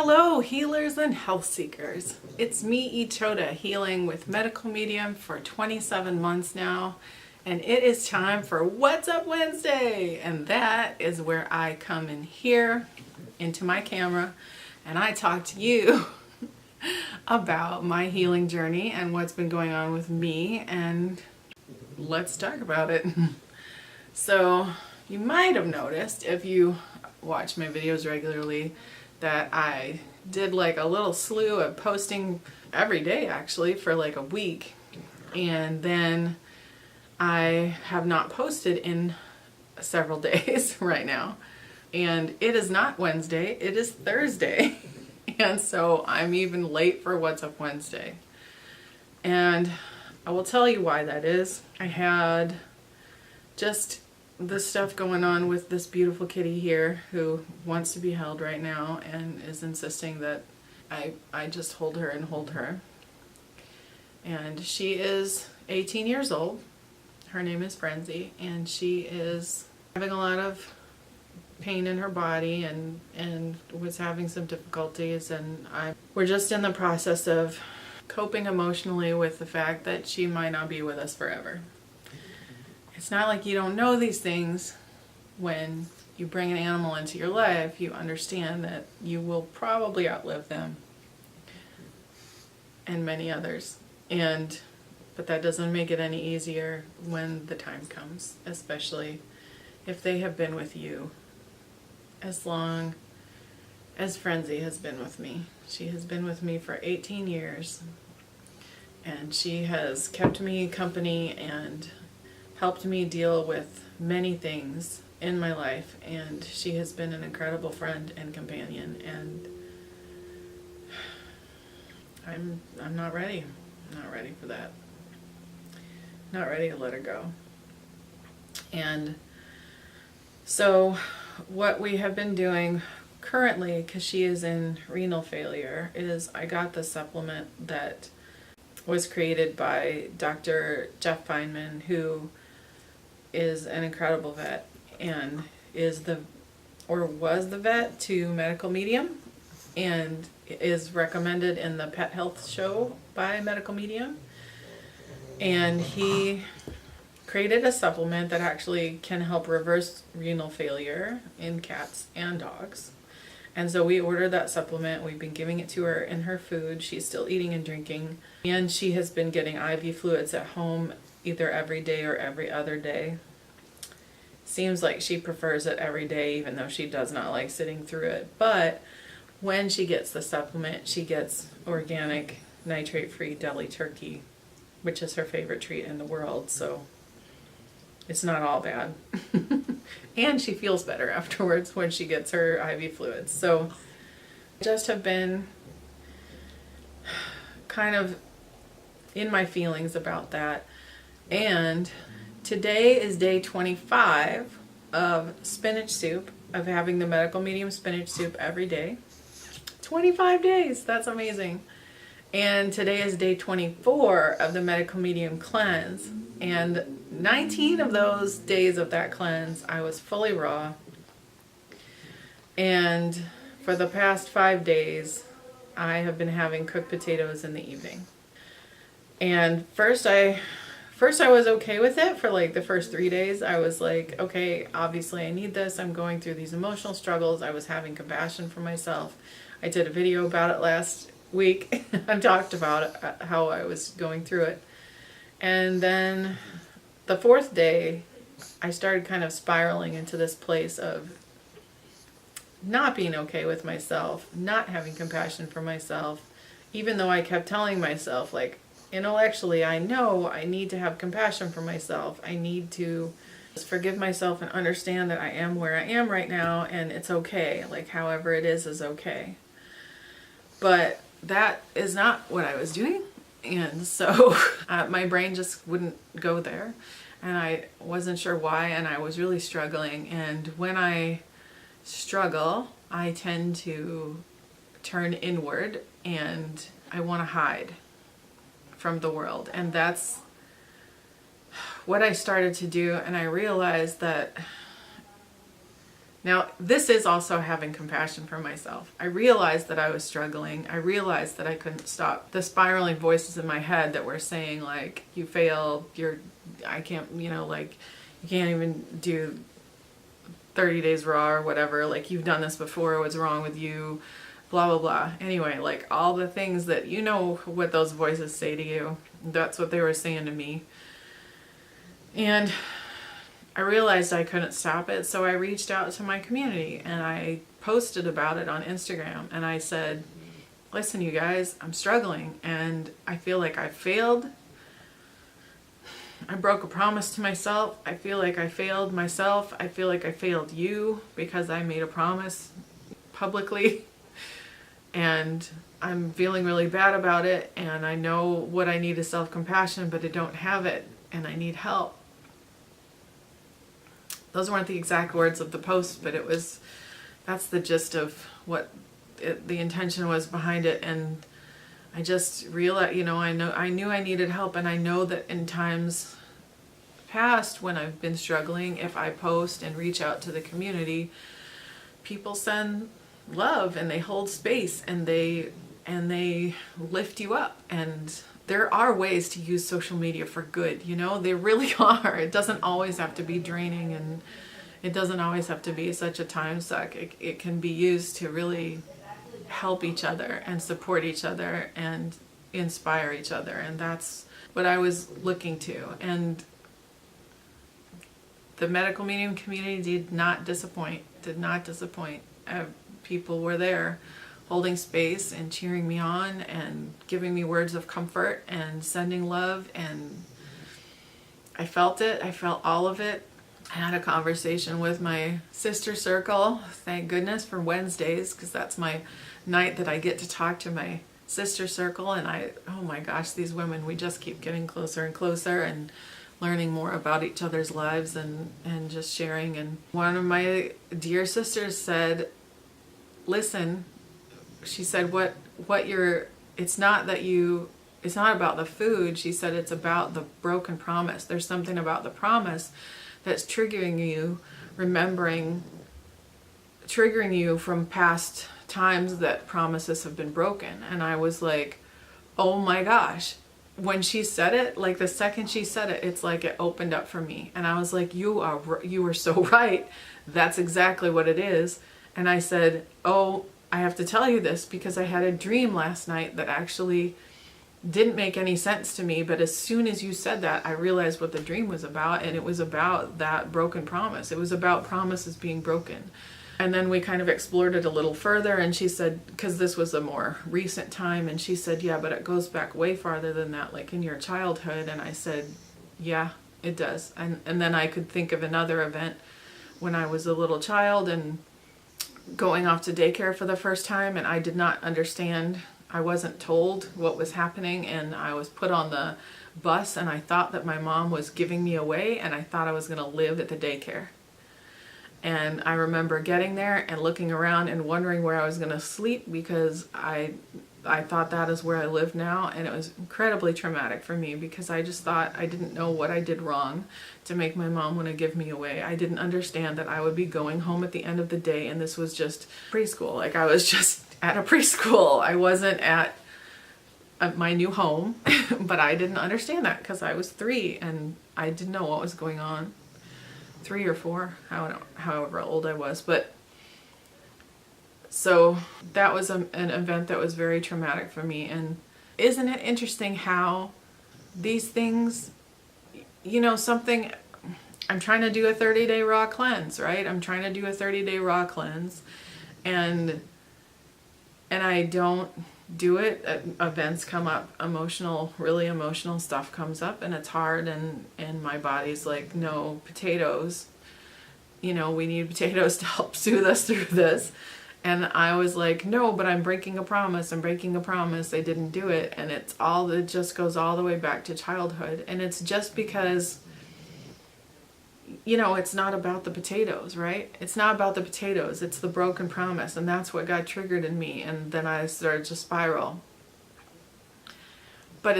Hello, healers and health seekers. It's me, Ichota, healing with Medical Medium for 27 months now, and it is time for What's Up Wednesday, and that is where I come in here into my camera and I talk to you about my healing journey and what's been going on with me, and let's talk about it. So you might have noticed, if you watch my videos regularly, that I did like a little slew of posting every day actually for like a week, and then I have not posted in several days right now, and it is not Wednesday, it is Thursday. And so I'm even late for What's Up Wednesday, and I will tell you why that is. I had just this stuff going on with this beautiful kitty here who wants to be held right now and is insisting that I just hold her and hold her. And she is 18 years old. Her name is Frenzy, and she is having a lot of pain in her body and was having some difficulties, and we're just in the process of coping emotionally with the fact that she might not be with us forever. It's not like you don't know these things. When you bring an animal into your life, you understand that you will probably outlive them and many others. But that doesn't make it any easier when the time comes, especially if they have been with you as long as Frenzy has been with me. She has been with me for 18 years, and she has kept me company and helped me deal with many things in my life, and she has been an incredible friend and companion, and I'm not ready. I'm not ready for that. Not ready to let her go. And so what we have been doing currently, because she is in renal failure, is I got the supplement that was created by Dr. Jeff Feynman, who is an incredible vet and was the vet to Medical Medium and is recommended in the Pet Health Show by Medical Medium. And he created a supplement that actually can help reverse renal failure in cats and dogs. And so we ordered that supplement. We've been giving it to her in her food. She's still eating and drinking, and she has been getting IV fluids at home either every day or every other day. Seems like she prefers it every day, even though she does not like sitting through it. But when she gets the supplement, she gets organic, nitrate-free deli turkey, which is her favorite treat in the world, so it's not all bad. And she feels better afterwards when she gets her IV fluids. So I just have been kind of in my feelings about that. And today is day 25 of spinach soup, of having the Medical Medium spinach soup every day. 25 days, that's amazing. And today is day 24 of the Medical Medium cleanse. And 19 of those days of that cleanse, I was fully raw. And for the past 5 days, I have been having cooked potatoes in the evening. And first I was okay with it for like the first 3 days. I was like, okay, obviously I need this. I'm going through these emotional struggles. I was having compassion for myself. I did a video about it last week. I talked about it, how I was going through it. And then the 4th day, I started kind of spiraling into this place of not being okay with myself, not having compassion for myself, even though I kept telling myself, like, intellectually, I know I need to have compassion for myself. I need to just forgive myself and understand that I am where I am right now, and it's okay. Like, however it is okay. But that is not what I was doing. And so my brain just wouldn't go there, and I wasn't sure why, and I was really struggling. And when I struggle, I tend to turn inward, and I want to hide from the world. And that's what I started to do. And I realized that Now, this is also having compassion for myself. I realized that I was struggling. I realized that I couldn't stop the spiraling voices in my head that were saying, like, you failed, I can't, like, you can't even do 30 days raw or whatever. Like, you've done this before. What's wrong with you? Blah, blah, blah. Anyway, like, all the things that, what those voices say to you. That's what they were saying to me. And I realized I couldn't stop it, so I reached out to my community and I posted about it on Instagram, and I said, listen, you guys, I'm struggling and I feel like I failed. I broke a promise to myself. I feel like I failed myself. I feel like I failed you because I made a promise publicly, and I'm feeling really bad about it, and I know what I need is self-compassion, but I don't have it and I need help. Those weren't the exact words of the post, but that's the gist of what the intention was behind it. And I just realized, I knew I needed help, and I know that in times past when I've been struggling, if I post and reach out to the community, people send love and they hold space and they lift you up. And there are ways to use social media for good, there really are. It doesn't always have to be draining, and it doesn't always have to be such a time suck. It can be used to really help each other and support each other and inspire each other. And that's what I was looking to. And the medical medium community did not disappoint. People were there holding space and cheering me on and giving me words of comfort and sending love, and I felt it. I felt all of it. I had a conversation with my sister circle, thank goodness for Wednesdays, because that's my night that I get to talk to my sister circle. And oh my gosh, these women, we just keep getting closer and closer and learning more about each other's lives and just sharing. And one of my dear sisters said, listen, she said, it's not about the food. She said, it's about the broken promise. There's something about the promise that's triggering you from past times that promises have been broken. And I was like, oh my gosh. When she said it, like the second she said it, it's like it opened up for me. And I was like, you are so right. That's exactly what it is. And I said, oh, I have to tell you this because I had a dream last night that actually didn't make any sense to me. But as soon as you said that, I realized what the dream was about. And it was about that broken promise. It was about promises being broken. And then we kind of explored it a little further. And she said, because this was a more recent time, and she said, yeah, but it goes back way farther than that, like in your childhood. And I said, yeah, it does. And then I could think of another event when I was a little child and going off to daycare for the first time, and I did not understand. I wasn't told what was happening, and I was put on the bus, and I thought that my mom was giving me away, and I thought I was going to live at the daycare. And I remember getting there and looking around and wondering where I was going to sleep, because I thought that is where I live now. And it was incredibly traumatic for me because I just thought I didn't know what I did wrong to make my mom want to give me away. I didn't understand that I would be going home at the end of the day, and this was just preschool. Like, I was just at a preschool. I wasn't at my new home, but I didn't understand that because I was 3 and I didn't know what was going on. 3 or 4, however old I was. But so that was an event that was very traumatic for me. And isn't it interesting how these things, something, I'm trying to do a 30-day raw cleanse, right? I'm trying to do a 30-day raw cleanse, and I don't do it. Events come up, really emotional stuff comes up, and it's hard, and my body's like, no, potatoes, we need potatoes to help soothe us through this. And I was like, no, but I'm breaking a promise. I didn't do it. And it just goes all the way back to childhood. And it's just because, it's not about the potatoes, right? It's not about the potatoes. It's the broken promise. And that's what got triggered in me. And then I started to spiral. But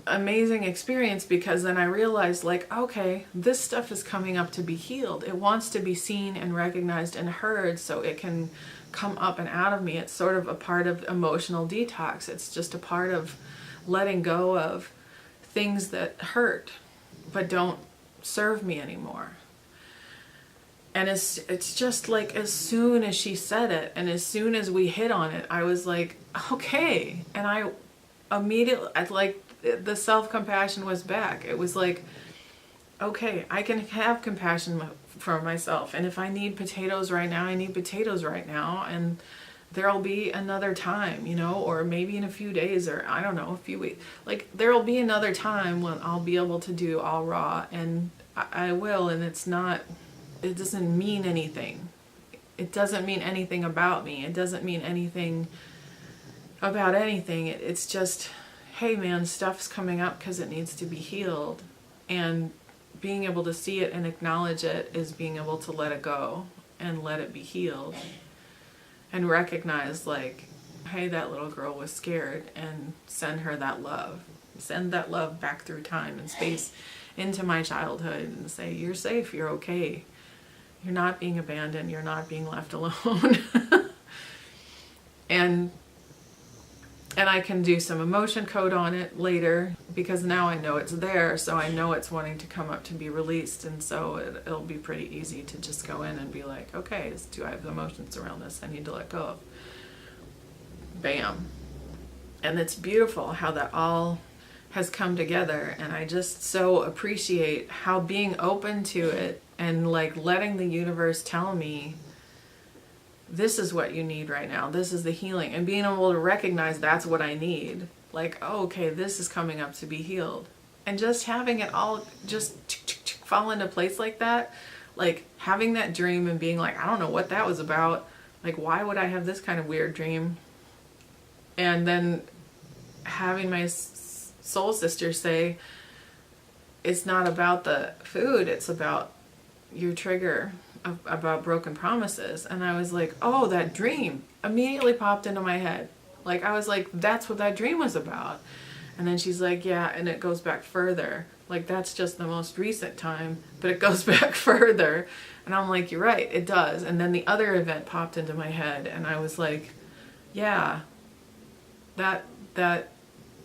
amazing experience, because then I realized, like, okay, this stuff is coming up to be healed. It wants to be seen and recognized and heard so it can come up and out of me. It's sort of a part of emotional detox. It's just a part of letting go of things that hurt but don't serve me anymore. And it's just like, as soon as she said it and as soon as we hit on it, I was like, okay. And I immediately, like, the self-compassion was back. It was like, okay, I can have compassion for myself. And if I need potatoes right now, I need potatoes right now. And there'll be another time, you know, or maybe in a few days, or I don't know, a few weeks. Like, there'll be another time when I'll be able to do all raw, and I will. And it doesn't mean anything. It doesn't mean anything about me. It doesn't mean anything about anything. It's just, hey man, stuff's coming up because it needs to be healed. And being able to see it and acknowledge it is being able to let it go and let it be healed. And recognize, like, hey, that little girl was scared, and send her that love. Send that love back through time and space into my childhood and say, you're safe, you're okay. You're not being abandoned, you're not being left alone. And I can do some emotion code on it later, because now I know it's there, so I know it's wanting to come up to be released, and so it'll be pretty easy to just go in and be like, okay, do I have emotions around this I need to let go of? Bam. And it's beautiful how that all has come together, and I just so appreciate how being open to it and like letting the universe tell me, this is what you need right now. This is the healing. And being able to recognize that's what I need. Like, oh, okay, this is coming up to be healed. And just having it all just fall into place like that. Like having that dream and being like, I don't know what that was about. Like, why would I have this kind of weird dream? And then having my soul sister say, it's not about the food, it's about your trigger about broken promises. And I was like, oh, that dream immediately popped into my head. Like, I was like, that's what that dream was about. And then she's like, yeah, and it goes back further. Like, that's just the most recent time, but it goes back further. And I'm like, you're right, it does. And then the other event popped into my head, and I was like, yeah, that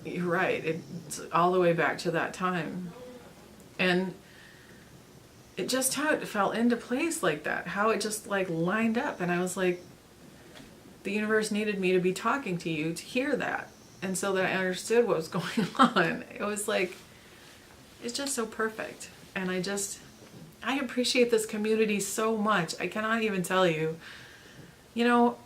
you're right. It's all the way back to that time. And it just, how it fell into place like that, how it just like lined up. And I was like, the universe needed me to be talking to you to hear that. And so that I understood what was going on. It was like, it's just so perfect. And I appreciate this community so much. I cannot even tell you. You know,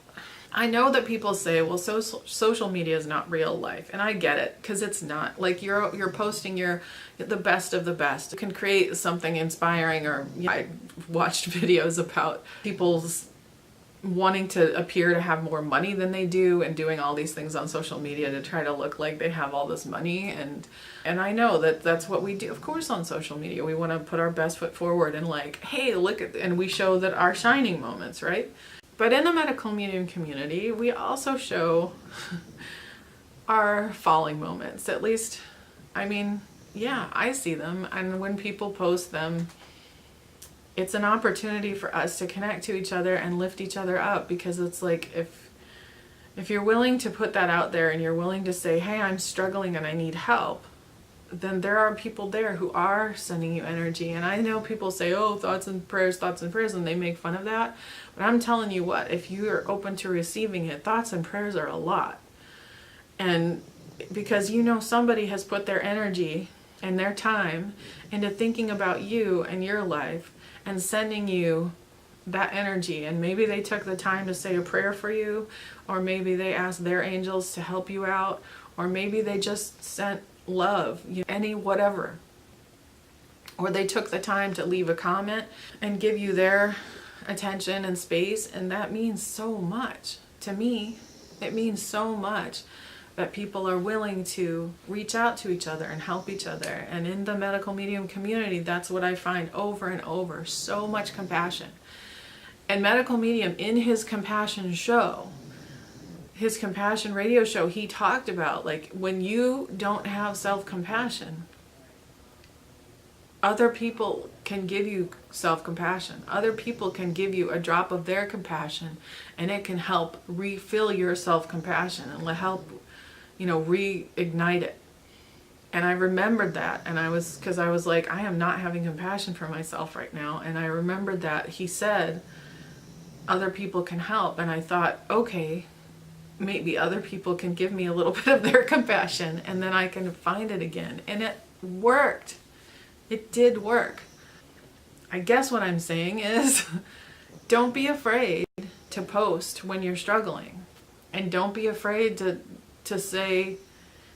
I know that people say, well, social media is not real life. And I get it, because it's not. Like, you're posting the best of the best. You can create something inspiring, or I watched videos about people's wanting to appear to have more money than they do, and doing all these things on social media to try to look like they have all this money. And I know that that's what we do, of course, on social media. We want to put our best foot forward and like, hey, look at, and we show that our shining moments, right? But in the medical medium community, we also show our falling moments. At least, I mean, yeah, I see them. And when people post them, it's an opportunity for us to connect to each other and lift each other up. Because it's like, if you're willing to put that out there and you're willing to say, hey, I'm struggling and I need help, then there are people there who are sending you energy. And I know people say, oh, thoughts and prayers, and they make fun of that. But I'm telling you what, if you are open to receiving it, thoughts and prayers are a lot. And because you know somebody has put their energy and their time into thinking about you and your life and sending you that energy. And maybe they took the time to say a prayer for you, or maybe they asked their angels to help you out, or maybe they just sent love, any whatever. Or they took the time to leave a comment and give you their attention and space, and that means so much to me. It means so much that people are willing to reach out to each other and help each other. And in the medical medium community, that's what I find over and over, so much compassion. And Medical Medium, in his compassion show, his compassion radio show, he talked about, like, when you don't have self-compassion, other people can give you self-compassion. Other people can give you a drop of their compassion, and it can help refill your self-compassion and help, reignite it. And I remembered that, and because I was like, I am not having compassion for myself right now. And I remembered that he said other people can help, and I thought, okay, maybe other people can give me a little bit of their compassion, and then I can find it again. And it worked. It did work. I guess what I'm saying is don't be afraid to post when you're struggling. And don't be afraid to say,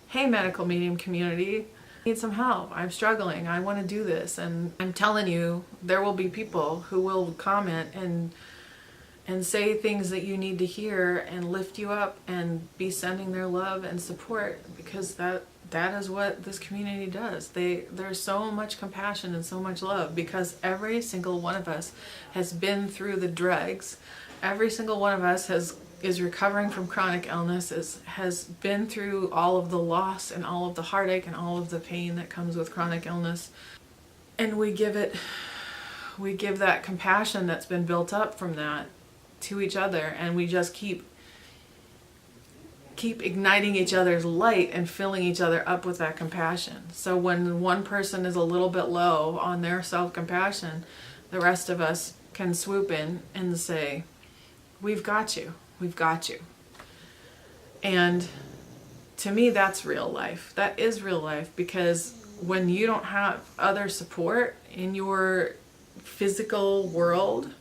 hey, medical medium community, I need some help. I'm struggling. I want to do this. And I'm telling you, there will be people who will comment and say things that you need to hear and lift you up and be sending their love and support, because that is what this community does. There's so much compassion and so much love, because every single one of us has been through the dregs. Every single one of us is recovering from chronic illness, has been through all of the loss and all of the heartache and all of the pain that comes with chronic illness. And we give that compassion that's been built up from that to each other, and we just keep igniting each other's light and filling each other up with that compassion. So when one person is a little bit low on their self-compassion, the rest of us can swoop in and say, we've got you. We've got you. And to me, that's real life. That is real life, because when you don't have other support in your physical world,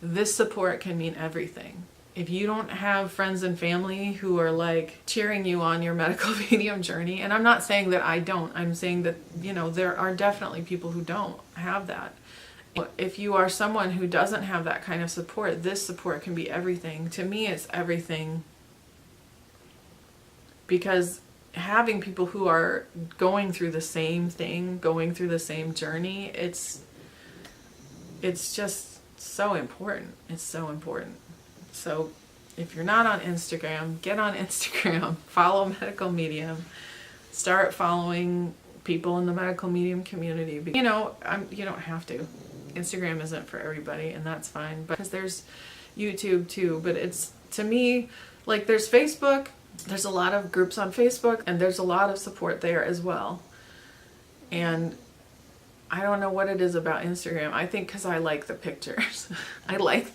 this support can mean everything. If you don't have friends and family who are like cheering you on your medical medium journey, and I'm not saying that I don't, I'm saying that, there are definitely people who don't have that. If you are someone who doesn't have that kind of support, this support can be everything. To me, it's everything, because having people who are going through the same thing, going through the same journey, it's just so important. It's so important. So if you're not on Instagram, get on Instagram, follow Medical Medium, start following people in the medical medium community. You don't have to. Instagram isn't for everybody, and that's fine. Because there's YouTube too, but it's, to me, like, there's Facebook, there's a lot of groups on Facebook, and there's a lot of support there as well. And I don't know what it is about Instagram. I think because I like the pictures. I like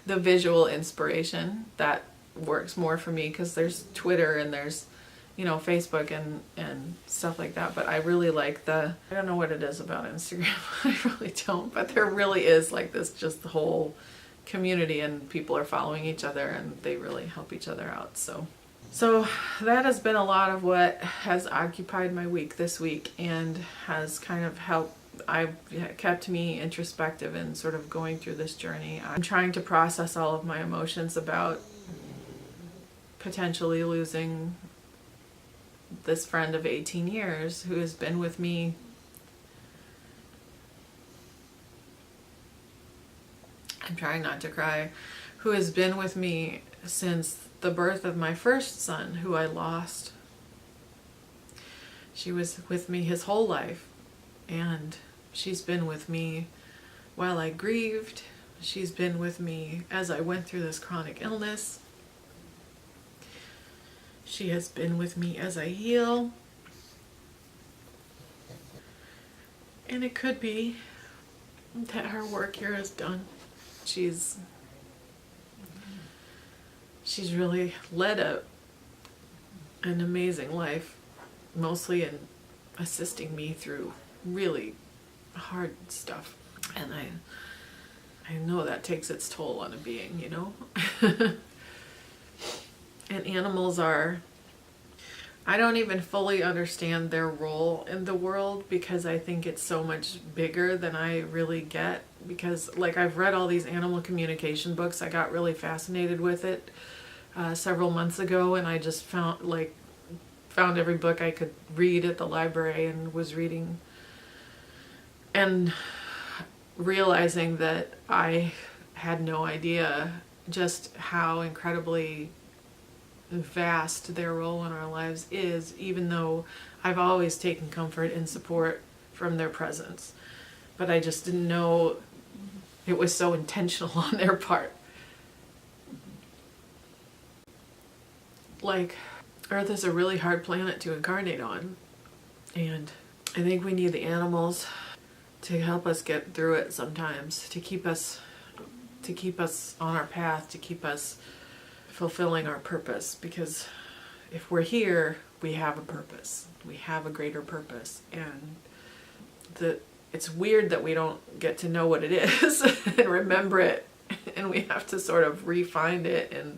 the visual inspiration. That works more for me, because there's Twitter and there's, Facebook and stuff like that. But I really like I don't know what it is about Instagram. I really don't. But there really is like this, just the whole community, and people are following each other, and they really help each other out. So that has been a lot of what has occupied my week this week, and has kind of kept me introspective and sort of going through this journey. I'm trying to process all of my emotions about potentially losing this friend of 18 years who has been with me I'm trying not to cry, who has been with me since the birth of my first son, who I lost. She was with me his whole life, and she's been with me while I grieved. She's been with me as I went through this chronic illness. She has been with me as I heal. And it could be that her work here is done. She's really led an amazing life, mostly in assisting me through really hard stuff. And I know that takes its toll on a being, And animals I don't even fully understand their role in the world, because I think it's so much bigger than I really get. Because, I've read all these animal communication books. I got really fascinated with it several months ago, and I just found every book I could read at the library and was reading. And realizing that I had no idea just how incredibly vast their role in our lives is, even though I've always taken comfort and support from their presence. But I just didn't know it was so intentional on their part. Like, Earth is a really hard planet to incarnate on, and I think we need the animals to help us get through it sometimes, to keep us on our path, to keep us fulfilling our purpose. Because if we're here, we have a purpose. We have a greater purpose, and it's weird that we don't get to know what it is and remember it, and we have to sort of refine it. And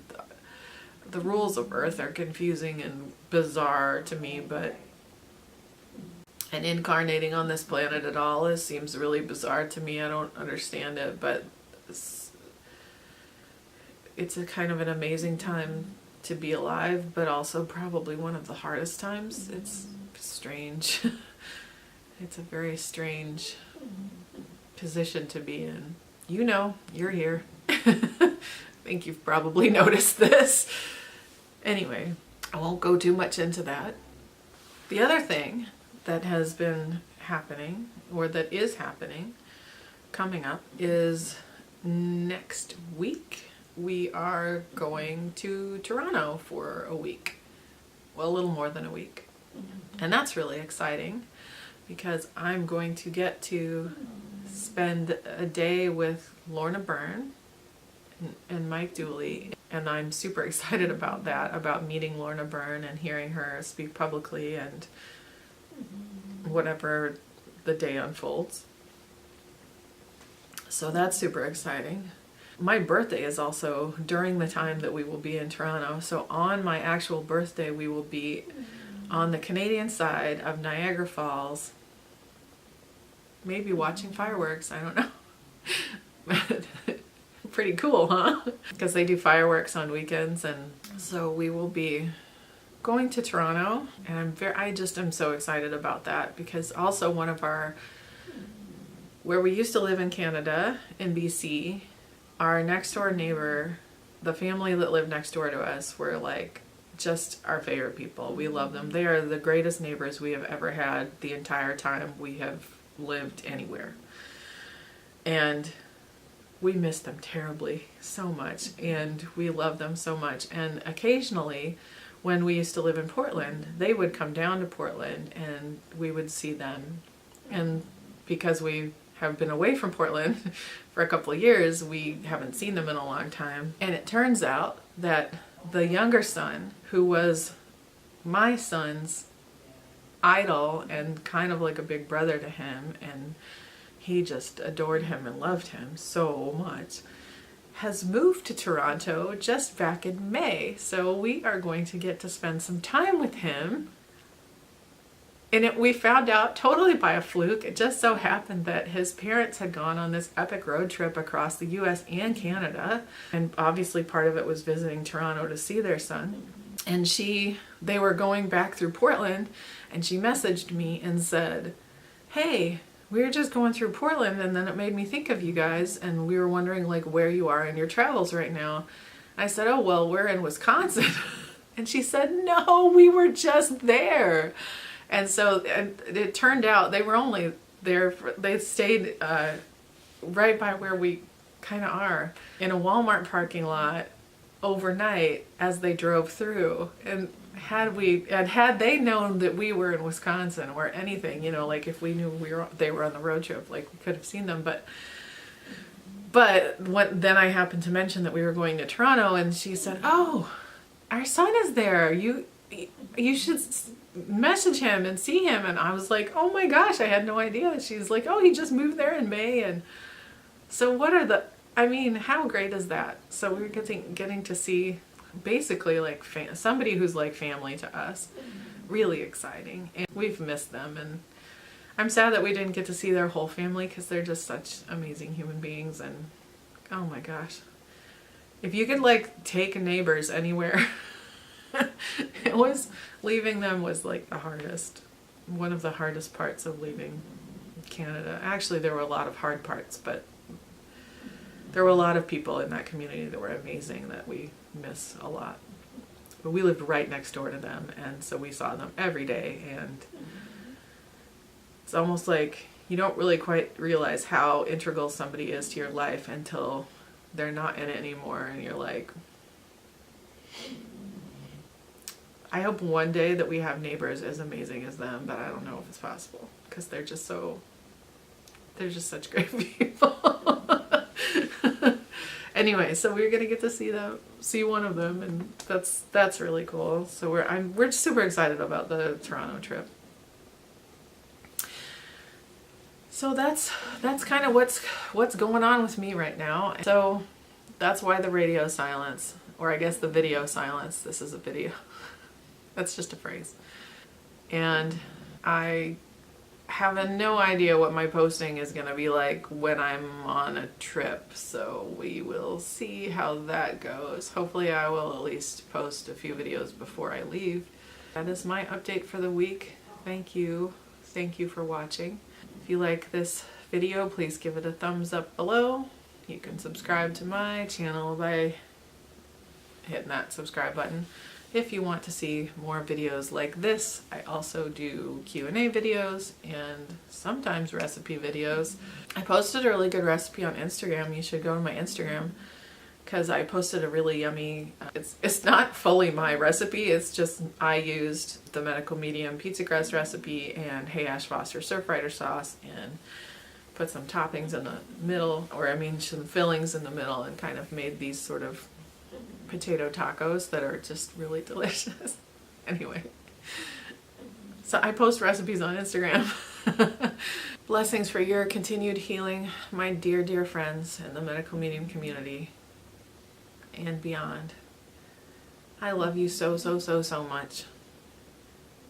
the rules of Earth are confusing and bizarre to me, and incarnating on this planet at all seems really bizarre to me. I don't understand it, but it's a kind of an amazing time to be alive, but also probably one of the hardest times. It's strange. It's a very strange position to be in. You know, you're here. I think you've probably noticed this. Anyway, I won't go too much into that. The other thing that has been happening, or that is happening, coming up, is next week we are going to Toronto for a week. Well, a little more than a week. And that's really exciting because I'm going to get to spend a day with Lorna Byrne and Mike Dooley. And I'm super excited about that, about meeting Lorna Byrne and hearing her speak publicly and whatever the day unfolds. So that's super exciting. My birthday is also during the time that we will be in Toronto. So on my actual birthday, we will be on the Canadian side of Niagara Falls, maybe watching fireworks, I don't know. Pretty cool, huh? Because they do fireworks on weekends, and so we will be going to Toronto, and I just am so excited about that, because also one of where we used to live in Canada, in BC, our next door neighbor, the family that lived next door to us, were like just our favorite people. We love them. They are the greatest neighbors we have ever had the entire time we have lived anywhere. And we miss them terribly so much, and we love them so much. And occasionally, when we used to live in Portland, they would come down to Portland and we would see them. And because we have been away from Portland for a couple of years, we haven't seen them in a long time. And it turns out that the younger son, who was my son's idol and kind of like a big brother to him, and he just adored him and loved him so much, has moved to Toronto just back in May. So we are going to get to spend some time with him. And we found out totally by a fluke. It just so happened that his parents had gone on this epic road trip across the US and Canada. And obviously part of it was visiting Toronto to see their son. And they were going back through Portland, and she messaged me and said, "Hey, we were just going through Portland, and then it made me think of you guys, and we were wondering like where you are in your travels right now." I said, "Oh, well, we're in Wisconsin." And she said, "No, we were just there." And so it turned out they were only there, they stayed right by where we kind of are, in a Walmart parking lot overnight as they drove through. And had they known that we were in Wisconsin or anything, you know, like if we knew they were on the road trip, like we could have seen them. But then I happened to mention that we were going to Toronto, and she said, "Oh, our son is there. You should message him and see him." And I was like, "Oh my gosh, I had no idea." She's like, "Oh, he just moved there in May." And so how great is that? So we're getting to see basically like somebody who's like family to us. Really exciting. And we've missed them, and I'm sad that we didn't get to see their whole family, because they're just such amazing human beings. And oh my gosh, if you could like take neighbors anywhere, leaving them was like one of the hardest parts of leaving Canada. Actually, there were a lot of hard parts, but there were a lot of people in that community that were amazing that we miss a lot. But we lived right next door to them, and so we saw them every day, and it's almost like you don't really quite realize how integral somebody is to your life until they're not in it anymore, and you're like, I hope one day that we have neighbors as amazing as them, but I don't know if it's possible, because they're just such great people. Anyway, so we're gonna get to see one of them, and that's really cool. So we're super excited about the Toronto trip. So that's kind of what's going on with me right now. So that's why the radio silence, or I guess the video silence. This is a video. That's just a phrase. And I have no idea what my posting is going to be like when I'm on a trip. So we will see how that goes. Hopefully I will at least post a few videos before I leave. That is my update for the week. Thank you. Thank you for watching. If you like this video, please give it a thumbs up below. You can subscribe to my channel by hitting that subscribe button. If you want to see more videos like this, I also do Q&A videos and sometimes recipe videos. I posted a really good recipe on Instagram. You should go to my Instagram, because I posted a really yummy, it's not fully my recipe, it's just I used the Medical Medium pizza crust recipe and Hey Ash Foster stir fried sauce and put some toppings in the middle, some fillings in the middle, and kind of made these sort of potato tacos that are just really delicious. Anyway, so I post recipes on Instagram. Blessings for your continued healing, my dear, dear friends in the Medical Medium community and beyond. I love you so, so, so, so much.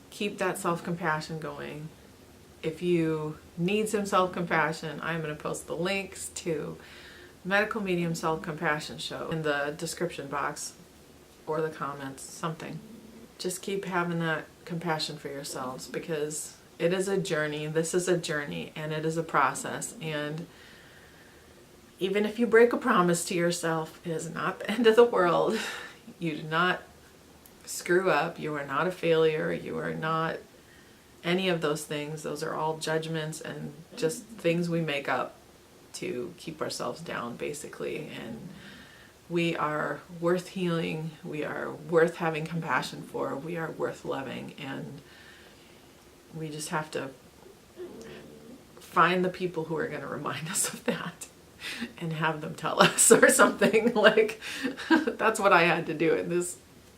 Keep that self-compassion going. If you need some self-compassion, I'm going to post the links to Medical Medium Self-Compassion Show in the description box or the comments, something. Just keep having that compassion for yourselves, because it is a journey. This is a journey, and it is a process. And even if you break a promise to yourself, it is not the end of the world. You do not screw up. You are not a failure. You are not any of those things. Those are all judgments and just things we make up to keep ourselves down, basically. And we are worth healing. We are worth having compassion for. We are worth loving. And we just have to find the people who are going to remind us of that and have them tell us, or something. Like, that's what I had to do in this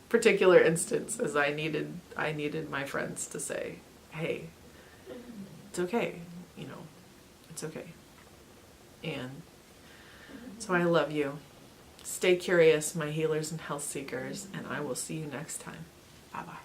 particular instance, as I needed my friends to say, hey, it's okay, it's okay. And so I love you. Stay curious, my healers and health seekers, and I will see you next time. Bye-bye.